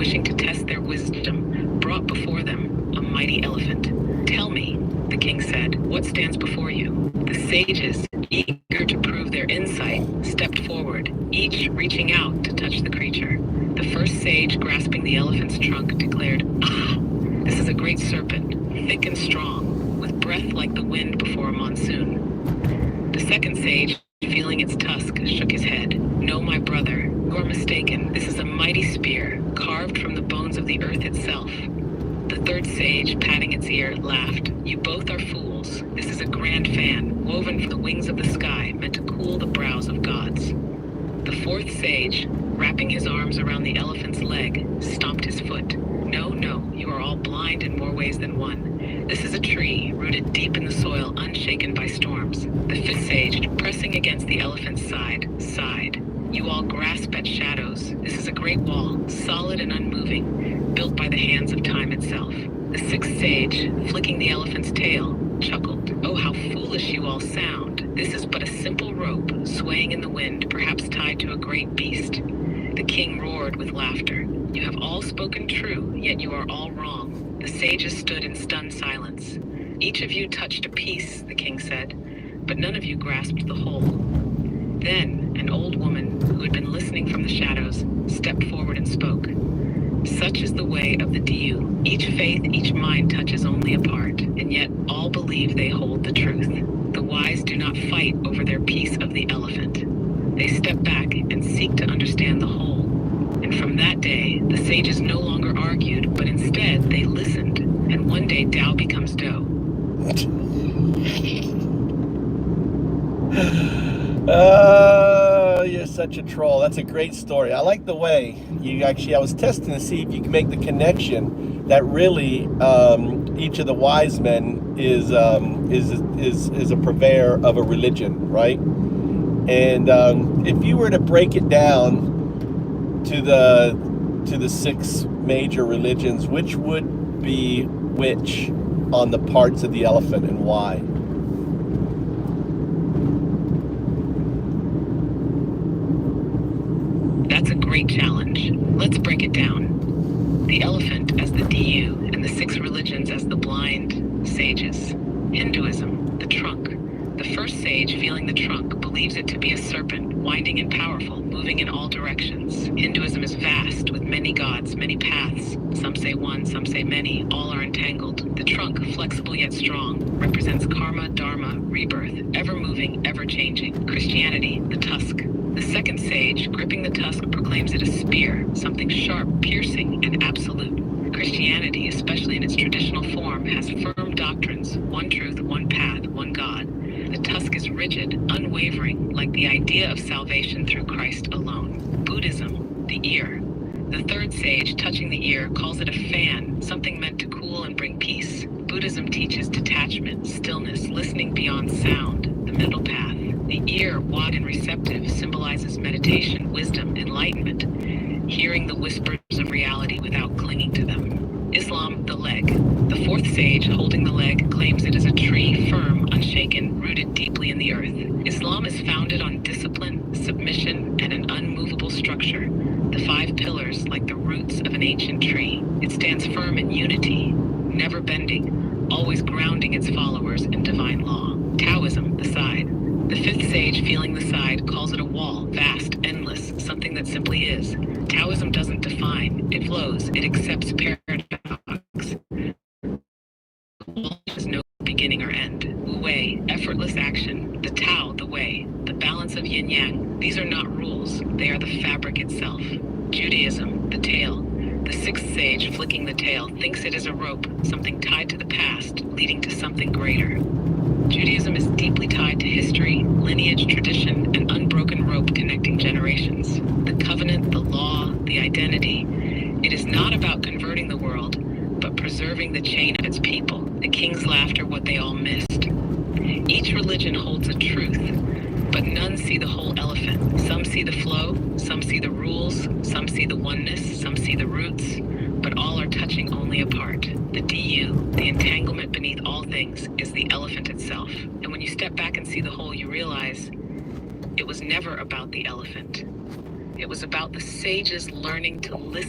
wishing to test their wisdom, brought before them a mighty elephant. "Tell me," the king said, "what stands before you?" The sages, eager to prove their insight, stepped forward, each reaching out to touch the creature. The first sage, grasping the elephant's trunk, declared, "Ah, this is a great serpent, thick and strong, with breath like the wind before a monsoon." The second sage, feeling its tusk, shook his head. "No, my brother, you are mistaken. This is a mighty spear, carved from the bones of the earth itself." The third sage, patting its ear, laughed. "You both are fools. This is a grand fan, woven from the wings of the sky, meant to cool the brows of gods." The fourth sage, wrapping his arms around the elephant's leg, stomped his foot. "No, no, you are all blind in more ways than one. This is a tree, rooted deep in the soil, unshaken by storms." The fifth sage, pressing against the elephant's side, sighed. "You all grasp at shadows. This is a great wall, solid and unmoving, built by the hands of time itself." The sixth sage, flicking the elephant's tail, chuckled. "Oh, how foolish you all sound. This is but a simple rope, swaying in the wind, perhaps tied to a great beast." The king roared with laughter. "You have all spoken true, yet you are all wrong." The sages stood in stunned silence. "Each of you touched a piece," the king said, "but none of you grasped the whole." Then an old woman, who had been listening from the shadows, stepped forward and spoke. "Such is the way of the Diu. Each faith, each mind touches only a part, and yet all believe they hold the truth. The wise do not fight over their piece of the elephant. They step back and seek to understand the whole." And from that day, the sages no longer argued, but instead they listened. And one day Tao becomes Do. You're such a troll. That's a great story. I like the way I was testing to see if you can make the connection that really each of the wise men is a purveyor of a religion, right? And if you were to break it down to the six major religions, which would be which on the parts of the elephant and why? That's a great challenge. Let's break it down. The elephant as the Diu, and the six religions as the blind sages. Hinduism, the trunk. The first sage, feeling the trunk, believes it to be a serpent, winding and powerful, moving in all directions. Hinduism is vast, with many gods, many paths. Some say one, some say many, all are entangled. The trunk, flexible yet strong, represents karma, dharma, rebirth, ever-moving, ever-changing. Christianity, the tusk. The second sage, gripping the tusk, proclaims it a spear, something sharp, piercing, and absolute. Christianity, especially in its traditional form, has firm doctrines, one truth, one path, one God. The tusk is rigid, unwavering, like the idea of salvation through Christ alone. Buddhism, the ear. The third sage, touching the ear, calls it a fan, something meant to cool and bring peace. Buddhism teaches detachment, stillness, listening beyond sound, the middle path. The ear, wide and receptive, symbolizes meditation, wisdom, enlightenment, hearing the whispers of reality without clinging to them. Islam, the leg. The fourth sage, holding the leg, claims it is a tree, firm, unshaken, rooted deeply in the earth. Islam is founded on discipline, submission, and an unmovable structure. The five pillars, like the roots of an ancient tree. It stands firm in unity, never bending, always grounding its followers in divine law. Taoism, the side. The fifth sage, feeling the side, calls it a wall, vast, endless, something that simply is. Taoism doesn't define, it flows, it accepts paradox. There's no beginning or end. Wu Wei, effortless action. The Tao, the way. The balance of yin-yang. These are not rules, they are the fabric itself. Judaism, the tail. The sixth sage, flicking the tail, thinks it is a rope, something tied to the past, leading to something greater. Judaism is deeply tied to history, lineage, tradition, an unbroken rope connecting generations. The covenant, the law, the identity. It is not about converting the world, but preserving the chain of its people. The king's laughter, what they all missed. Each religion holds a truth, but none see the whole elephant. Some see the flow, some see the rules, some see the oneness, some see the roots, but all are touching only a part. The Diu, the entanglement beneath all things, is the elephant itself. And when you step back and see the whole, you realize it was never about the elephant. It was about the sages learning to listen